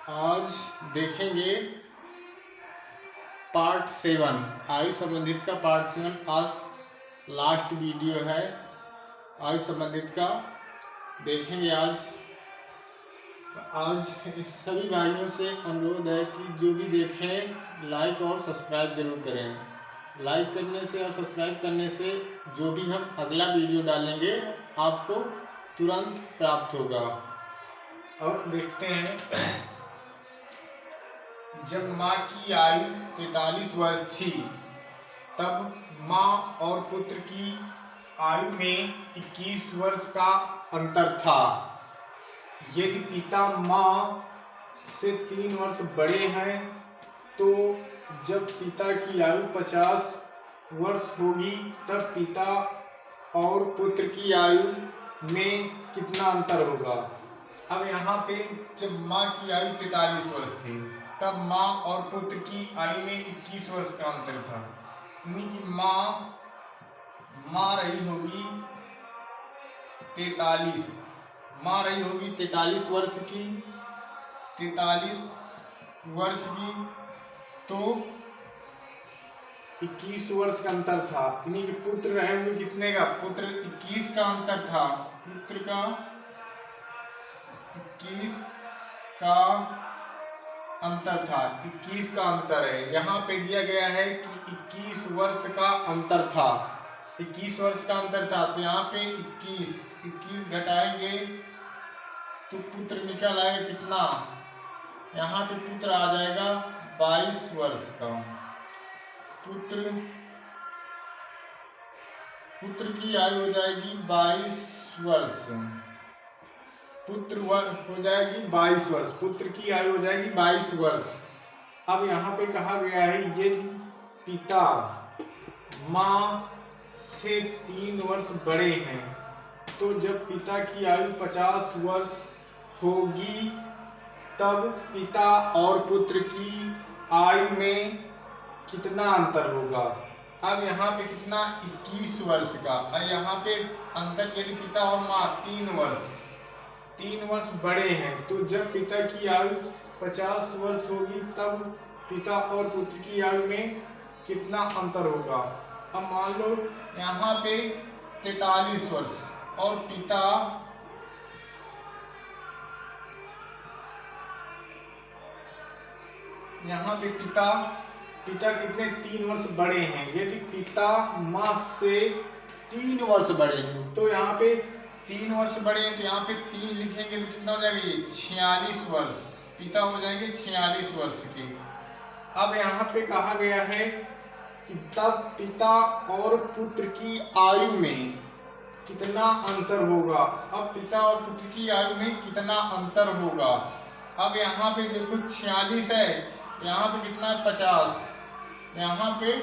आज देखेंगे पार्ट 7 आयु संबंधित का पार्ट 7 आज लास्ट वीडियो है। आयु संबंधित का देखेंगे आज सभी भाइयों से अनुरोध है कि जो भी देखें लाइक और सब्सक्राइब जरूर करें। लाइक करने से और सब्सक्राइब करने से जो भी हम अगला वीडियो डालेंगे आपको तुरंत प्राप्त होगा। और देखते हैं, जब माँ की आयु 43 वर्ष थी तब माँ और पुत्र की आयु में 21 वर्ष का अंतर था। यदि पिता माँ से 3 वर्ष बड़े हैं तो जब पिता की आयु 50 वर्ष होगी तब पिता और पुत्र की आयु में कितना अंतर होगा। अब यहाँ पे जब माँ की आयु 43 वर्ष थी तब माँ और पुत्र की आयु में 21 वर्ष का अंतर था। यानी कि माँ रही होगी 43 वर्ष की, 43 वर्ष की, तो 21 वर्ष का अंतर था। यानी कि पुत्र रहेंगे कितने का, पुत्र 21 का अंतर था, पुत्र का 21 का अंतर था, 21 का अंतर है। यहाँ पे दिया गया है कि 21 वर्ष का अंतर था, 21 वर्ष का अंतर था। तो यहाँ पे 21 घटाएंगे तो पुत्र निकल आएगा कितना, यहाँ पे पुत्र आ जाएगा 22 वर्ष का। पुत्र की आयु हो जाएगी 22 वर्ष, हो जाएगी 22 वर्ष, पुत्र की आयु हो जाएगी 22 वर्ष। अब यहाँ पे कहा गया है यदि पिता माँ से 3 वर्ष बड़े हैं तो जब पिता की आयु 50 वर्ष होगी तब पिता और पुत्र की आयु में कितना अंतर होगा। अब यहाँ पे कितना, 21 वर्ष का। और यहाँ पे अंतर यदि पिता और माँ 3 वर्ष बड़े हैं तो जब पिता की आयु 50 वर्ष होगी तब पिता और पुत्र की आयु में कितना अंतर होगा। अब मान लो यहाँ पे 43 वर्ष और पिता यहाँ पे पिता कितने 3 वर्ष बड़े हैं। यदि पिता माँ से 3 वर्ष बड़े हैं तो यहाँ पे 3 वर्ष बड़े हैं तो यहाँ पे 3 लिखेंगे तो कितना हो जाएगा, ये 46 वर्ष, पिता हो जाएंगे 46 वर्ष के। अब यहाँ पे कहा गया है कि तब पिता और पुत्र की आयु में कितना अंतर होगा। अब पिता और पुत्र की आयु में कितना अंतर होगा। अब यहाँ पे देखो 46 है, यहाँ पे कितना है 50, यहाँ पे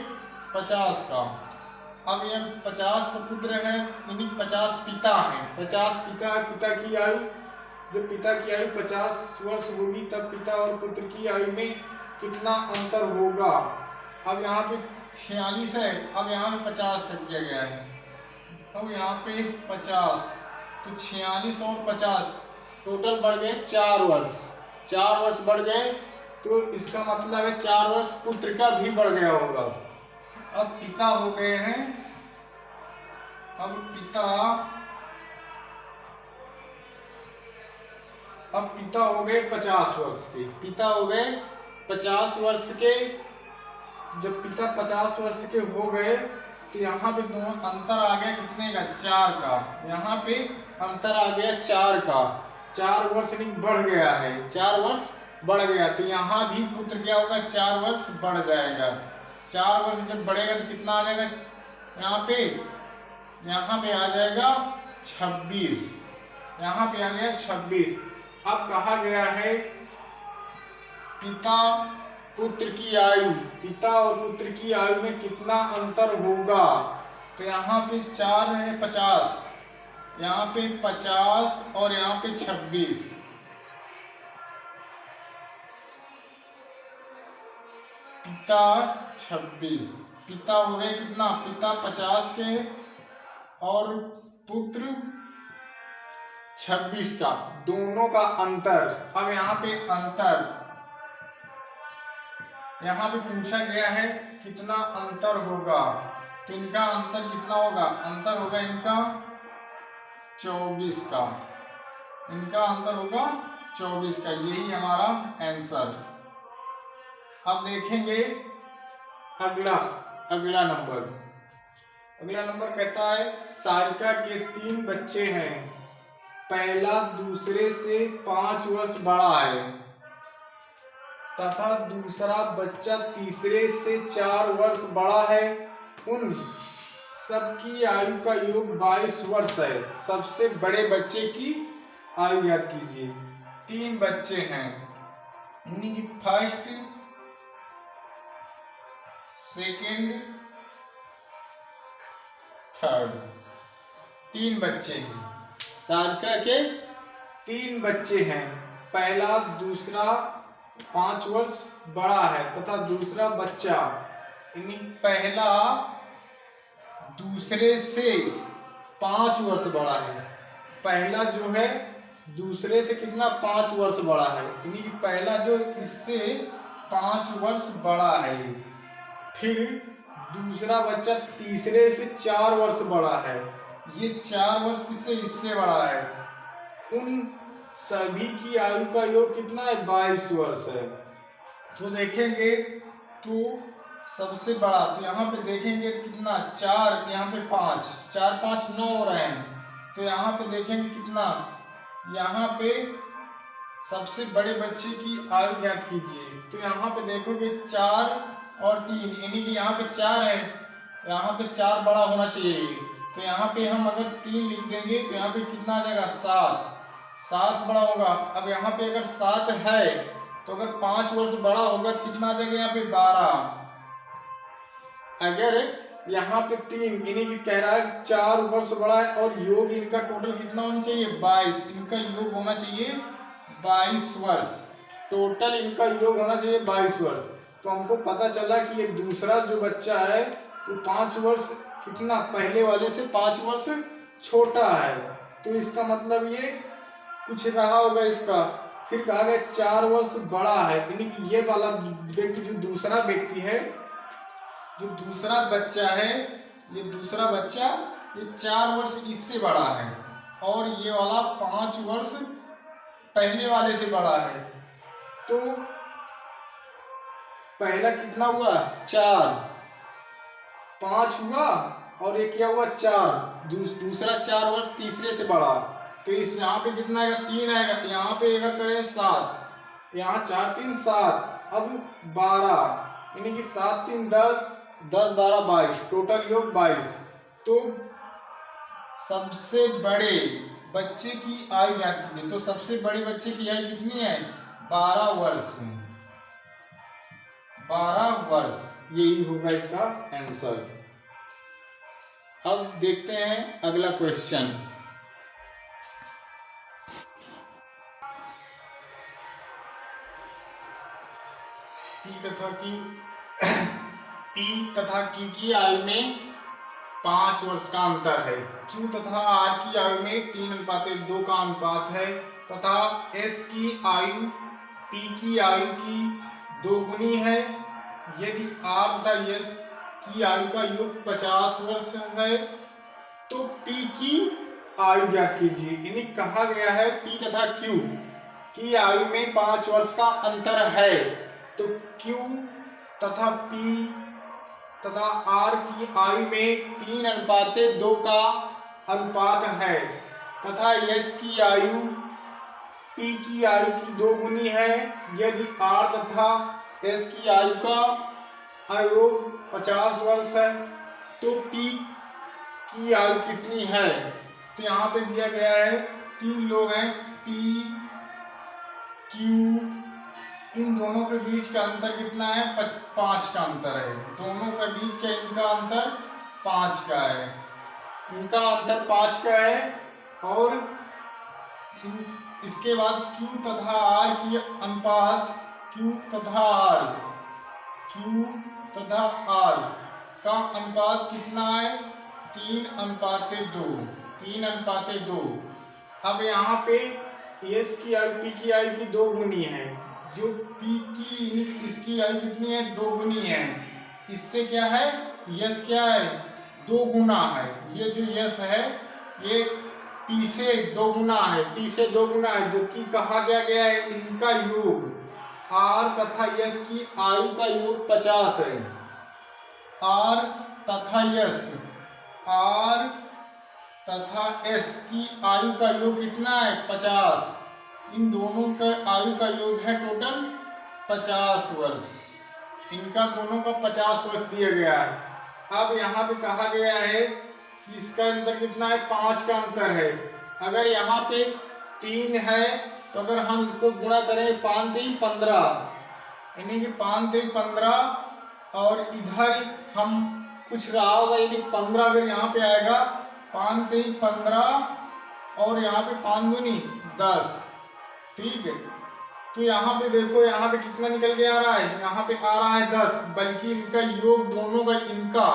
50 का। अब ये 50 का पुत्र है, यानी 50 पिता है, 50 पिता है। पिता की आयु, जब पिता की आयु 50 वर्ष होगी तब पिता और पुत्र की आयु में कितना अंतर होगा। अब यहाँ पे 46 है, अब यहाँ पे 50 कर दिया गया है। अब यहाँ पे 50 तो 46 और 50 टोटल बढ़ गए 4 वर्ष, 4 वर्ष बढ़ गए तो इसका मतलब है 4 वर्ष पुत्र का भी बढ़ गया होगा। अब पिता हो गए हैं, अब पिता हो गए 50 वर्ष के, पिता हो गए 50 वर्ष के। जब पिता 50 वर्ष के हो गए तो यहाँ पे दोनों अंतर आ गया कितने का, 4 का। यहाँ पे अंतर आ गया 4 का, 4 वर्ष नहीं बढ़ गया है, 4 वर्ष बढ़ गया। तो यहाँ भी पुत्र क्या होगा, 4 वर्ष बढ़ जाएगा। 4 वर्ष जब बढ़ेगा तो कितना आ जाएगा, यहाँ पे आ जाएगा 26, यहाँ पे आ गया 26। अब कहा गया है पिता और पुत्र की आयु में कितना अंतर होगा। तो यहाँ पे 4 है 50, यहाँ पे 50 और यहाँ पे 26, पिता 26, पिता हो गए कितना, पिता 50 के और पुत्र 26 का, दोनों का अंतर। अब यहाँ पे अंतर, यहाँ पे पूछा गया है कितना अंतर होगा, तो इनका अंतर कितना होगा, अंतर होगा इनका 24 का, इनका अंतर होगा 24 का, यही हमारा आंसर। अब देखेंगे अगला नंबर। अगला नंबर कहता है सारिका के 3 बच्चे हैं, पहला दूसरे से 5 वर्ष बड़ा है तथा दूसरा बच्चा तीसरे से 4 वर्ष बड़ा है। उन सबकी आयु का योग 22 वर्ष है। सबसे बड़े बच्चे की आयु याद कीजिए। 3 बच्चे हैं, यानी कि फर्स्ट, सेकंड, थर्ड, 3 बच्चे हैं। सारिका के 3 बच्चे हैं, पहला दूसरा 5 वर्ष बड़ा है तथा दूसरा बच्चा, यानी पहला दूसरे से 5 वर्ष बड़ा है। पहला जो है दूसरे से कितना 5 वर्ष बड़ा है, यानी कि पहला जो इससे 5 वर्ष बड़ा है। फिर दूसरा बच्चा तीसरे से 4 वर्ष बड़ा है, ये 4 वर्ष किससे, इससे बड़ा है। उन सभी की आयु का योग कितना है, 22 वर्ष है। तो देखेंगे तो सबसे बड़ा, तो यहाँ पे देखेंगे कितना 4, यहाँ पे 5, 4 5 9 हो रहे हैं। तो यहाँ पे देखेंगे कितना, यहाँ पे सबसे बड़े बच्चे की आयु ज्ञात कीजिए। तो यहाँ पे देखोगे 4 और 3, यानी कि यहाँ पे 4 है, यहाँ पे 4 बड़ा होना चाहिए। तो यहाँ पे हम अगर 3 लिख देंगे तो यहाँ पे कितना आ जाएगा 7 बड़ा होगा। अब यहाँ पे अगर 7 है तो अगर 5 वर्ष बड़ा होगा तो कितना आ जाएगा यहाँ पे 12। अगर यहाँ पे 3, यानी कि कह रहा है 4 वर्ष बड़ा है और योग इनका टोटल कितना होना चाहिए, 22, इनका योग होना चाहिए 22 वर्ष, टोटल इनका योग होना चाहिए 22 वर्ष। तो हमको पता चला कि ये दूसरा जो बच्चा है वो 5 वर्ष कितना, पहले वाले से 5 वर्ष छोटा है। तो इसका मतलब ये कुछ रहा होगा इसका। फिर कहा गया 4 वर्ष बड़ा है, यानी कि ये वाला व्यक्ति जो दूसरा व्यक्ति है, जो दूसरा बच्चा है, ये दूसरा बच्चा ये 4 वर्ष इससे बड़ा है और ये वाला 5 वर्ष पहले वाले से बड़ा है। तो पहला कितना हुआ 4, 5 हुआ और ये क्या हुआ 4, दूसरा 4 वर्ष तीसरे से बड़ा। तो इस यहाँ पे कितना आएगा 3 आएगा, यहाँ पे अगर करें 7, यहाँ 4 3 7, अब 12, यानी कि 7 3 10, 10 12 22, टोटल योग 22। तो सबसे बड़े बच्चे की आयु ज्ञात कीजिए। तो सबसे बड़े बच्चे की आयु कितनी है, 12 वर्ष, 12 वर्ष, यही होगा इसका आंसर। अब देखते हैं अगला क्वेश्चन। टी तथा की आयु में 5 वर्ष का अंतर है। क्यू तथा आर की आयु में 3:2 का अनुपात है तथा एस की आयु टी की आयु की 2 गुनी है। यदि आर तथा एस की आयु का योग 50 वर्ष है तो पी की आयु ज्ञात कीजिए। यानी कहा गया है पी तथा क्यू की आयु में 5 वर्ष का अंतर है, तो क्यू तथा पी तथा आर की आयु में 3:2 का अनुपात है तथा एस की आयु पी की आयु की 2 गुनी है। यदि आर तथा एस की आयु का आयु 50 वर्ष है तो पी की आयु कितनी है। तो यहाँ पे दिया गया है 3 लोग हैं, पी क्यू, इन दोनों के बीच का अंतर कितना है, 5 का अंतर है। दोनों के बीच का इनका अंतर 5 का है, इनका अंतर 5 का है। और इसके बाद Q तथा R की अनुपात, Q तथा R का अनुपात कितना है, 3:2, 3:2। अब यहाँ पे एस की आयु पी की आयु की 2 गुनी है, जो पी की इसकी आयु कितनी है 2 गुनी है, इससे क्या है यस क्या है 2 गुना है, ये जो यस है ये पी से 2 गुना है, पी से 2 गुना है, जो कि कहा गया है इनका योग आर तथा यस की आयु का योग 50 है। आर तथा यस आर तथा एस की आयु का योग कितना है 50, इन दोनों का आयु का योग है टोटल 50 वर्ष, इनका दोनों का 50 वर्ष दिया गया है। अब यहाँ पे कहा गया है कि इसका अंतर कितना है 5 का अंतर है। अगर यहाँ पे 3 है तो अगर हम इसको गुणा करें 5 3 15, यानी कि 5 3 15 और इधर हम कुछ रहा होगा, यानी 15 अगर यहाँ पे आएगा 5 3 15 और यहाँ पे 5 दूनी 10, ठीक है। तो यहाँ पे देखो यहाँ पे कितना निकल के आ रहा है, यहाँ पे आ रहा है 10, बल्कि इनका योग दोनों का, इनका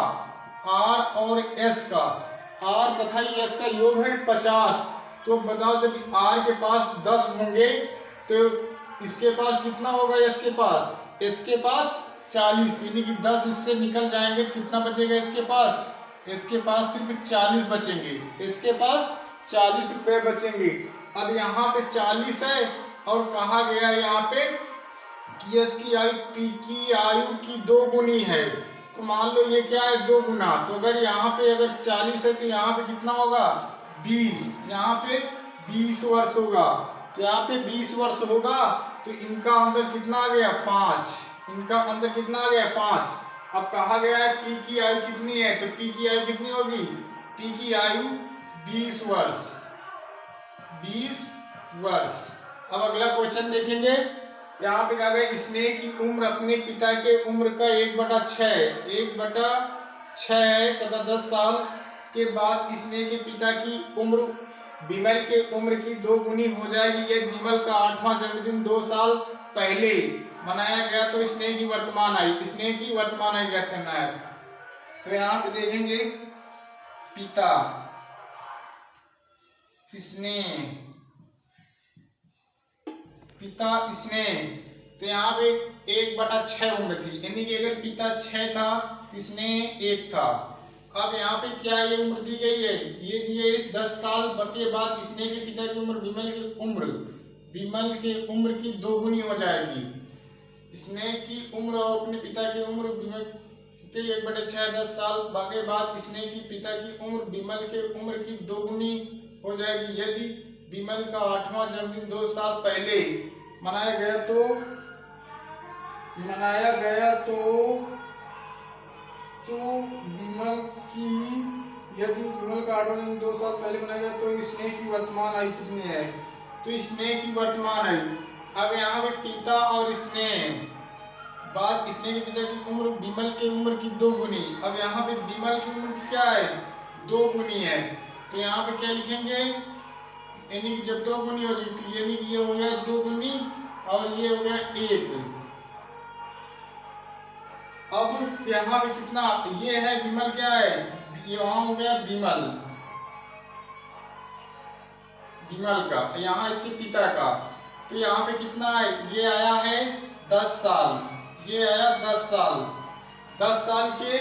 आर और एस का, आर तथा एस का योग है 50। तो बताओ जब आर के पास 10 होंगे तो इसके पास कितना होगा, एस के पास, एस के पास 40, यानी कि 10 इससे निकल जाएंगे तो कितना बचेगा इसके पास, इसके पास सिर्फ 40 बचेंगे, इसके पास 40 रुपए बचेंगे। अब यहाँ पे 40 है और कहा गया यहाँ पे कि एस की आयु पी की आयु की 2 गुनी है, तो मान लो ये क्या है 2 गुना, तो अगर यहाँ पे अगर 40 है तो यहाँ पे कितना होगा 20, यहाँ पे 20 वर्ष होगा, तो यहाँ पे 20 वर्ष होगा, तो इनका अंतर कितना आ गया 5, इनका अंतर कितना आ गया 5। अब कहा गया है पी की आयु कितनी है, तो पी की आयु कितनी होगी, पी की आयु 20 वर्ष, 20 वर्ष। अब अगला क्वेश्चन देखेंगे, यहाँ पे कहा गया स्नेह की उम्र अपने पिता के उम्र का 1/6 है तथा 10 साल के बाद स्नेह के पिता की उम्र विमल के उम्र की 2 गुनी हो जाएगी यदि विमल का 8वां जन्मदिन 2 साल पहले मनाया गया तो स्नेह की वर्तमान आयु, स्नेह की वर्तमान आयु ज्ञात करना है। तो यहाँ पे देखेंगे पिता स्नेह, पिता स्नेह, तो यहाँ पे 1/6 उम्र थी, यानी कि अगर पिता 6 था तो स्नेह 1 था। अब यहाँ पे क्या ये उम्र दी गई है, ये दी है 10 साल के बाद स्नेह के पिता की उम्र विमल के उम्र की 2 गुनी हो जाएगी। स्नेह की उम्र और अपने पिता की उम्र विमल के 1/6 10 साल के बाद स्नेह की पिता की उम्र विमल के उम्र की 2 गुनी हो जाएगी यदि विमल का 8वां जन्मदिन 2 साल पहले मनाया गया तो विमल की, यदि विमल का 8वां जन्मदिन 2 साल पहले मनाया गया तो स्नेह की वर्तमान आयु कितनी है, तो स्नेह की वर्तमान आयु। अब यहाँ पे पिता और स्नेह बाद स्नेह के पिता की उम्र विमल के उम्र की 2 गुनी। अब यहाँ पे विमल की उम्र क्या है 2 गुनी है, तो यहाँ पे क्या लिखेंगे, यानी कि जब 2 गुनी हो जाएगी, यानी कि ये हो गया 2 गुनी और ये हो गया 1। अब यहाँ पे कितना, ये है विमल क्या है, यहाँ हो गया विमल का, यहाँ इसके पिता का, तो यहाँ पे कितना है, ये आया है 10 साल, ये आया 10 साल, 10 साल के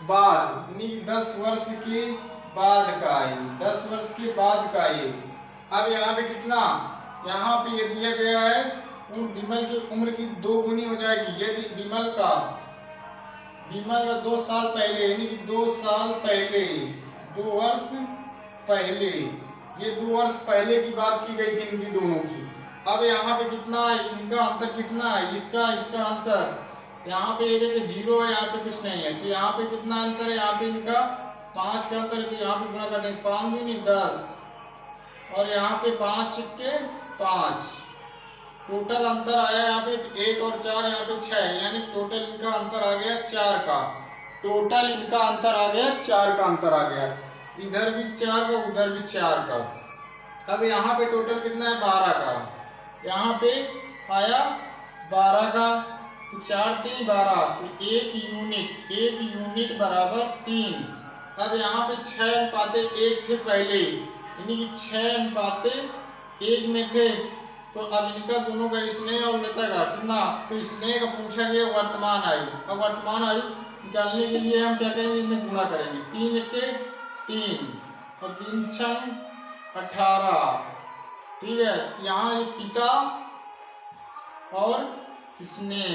बाद, यानी 10 वर्ष के बाद का है, 10 वर्ष के बाद का ये। अब यहाँ पे कितना, यहाँ पे ये दिया गया है विमल की उम्र की 2 गुनी हो जाएगी यदि विमल का 2 साल पहले, यानी कि 2 साल पहले, 2 वर्ष पहले, ये 2 वर्ष पहले की बात की गई थी इनकी दोनों की। अब यहाँ पे कितना है, इनका अंतर कितना है, इसका अंतर, यहाँ पे एक 0 है, यहाँ पे कुछ नहीं है, तो यहाँ पे कितना अंतर है, यहाँ पे इनका 5 का अंतर है, तो यहाँ पे गुणा कर देंगे 5 दूनी 10 और यहाँ पे 5 के 5, टोटल अंतर आया यहाँ पे 1 और 4, यहाँ पे 6, यानी टोटल इनका अंतर आ गया 4 का, टोटल इनका अंतर आ गया 4 का अंतर आ गया, इधर भी 4 का उधर भी 4 का। अब यहाँ पे टोटल कितना है 12 का, यहाँ पे आया 12 का, तो 4 3 12, तो 1 यूनिट बराबर 3, अब यहाँ पे 6:1 थे पहले, यानी कि 6:1 में थे। तो अब इनका दोनों का स्नेह और लता का कितना, तो स्नेह का पूछा गया वर्तमान आयु। अब वर्तमान आयु निकालने के लिए हम क्या करेंगे, इनमें गुणा करेंगे। 3 × 3 और 3 × 18, ठीक है। यहाँ ये पिता और स्नेह,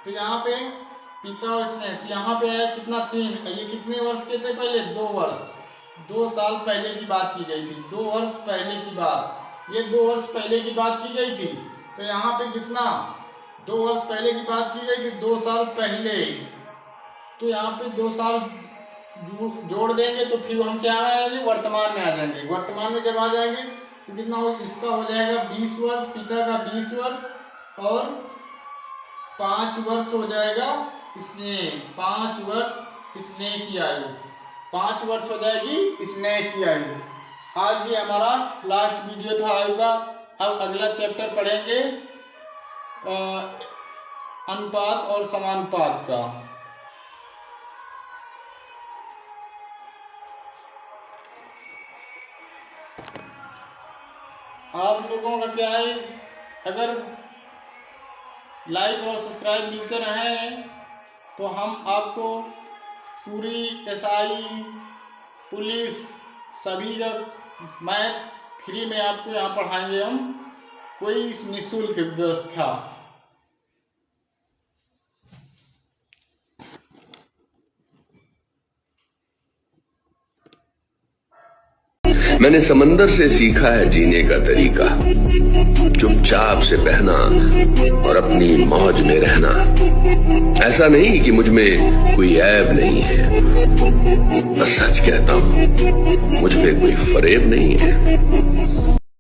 तो यहाँ पे पिता और स्नेह, तो यहाँ पे आया कितना 3। ये कितने वर्ष के थे पहले, 2 वर्ष, 2 साल पहले की बात की गई थी, 2 वर्ष पहले की बात, ये 2 वर्ष पहले की बात की गई थी। तो यहाँ पे कितना, 2 वर्ष पहले की बात की गई थी, 2 साल पहले। तो यहाँ पे 2 साल जोड़ देंगे तो फिर हम क्या आएंगे, वर्तमान में आ जाएंगे। वर्तमान में जब आ जाएंगे तो कितना हो, इसका हो जाएगा 20 वर्ष, पिता का 20 वर्ष और 5 वर्ष हो जाएगा स्नेह, 5 वर्ष स्नेह की आयु, 5 वर्ष हो जाएगी स्नेह की आयु। आज ये हमारा लास्ट वीडियो था आयु का। अब अगला चैप्टर पढ़ेंगे अनुपात और समानुपात का। आप लोगों का क्या है, अगर लाइक और सब्सक्राइब मिलते रहें तो हम आपको पूरी SI, पुलिस सभी का मैथ फ्री में आपको यहाँ पढ़ाएंगे हम, कोई निःशुल्क व्यवस्था। मैंने समंदर से सीखा है जीने का तरीका, चुपचाप से बहना और अपनी मौज में रहना। ऐसा नहीं कि मुझ में कोई ऐब नहीं है, बस सच कहता हूँ, मुझ में कोई फरेब नहीं है।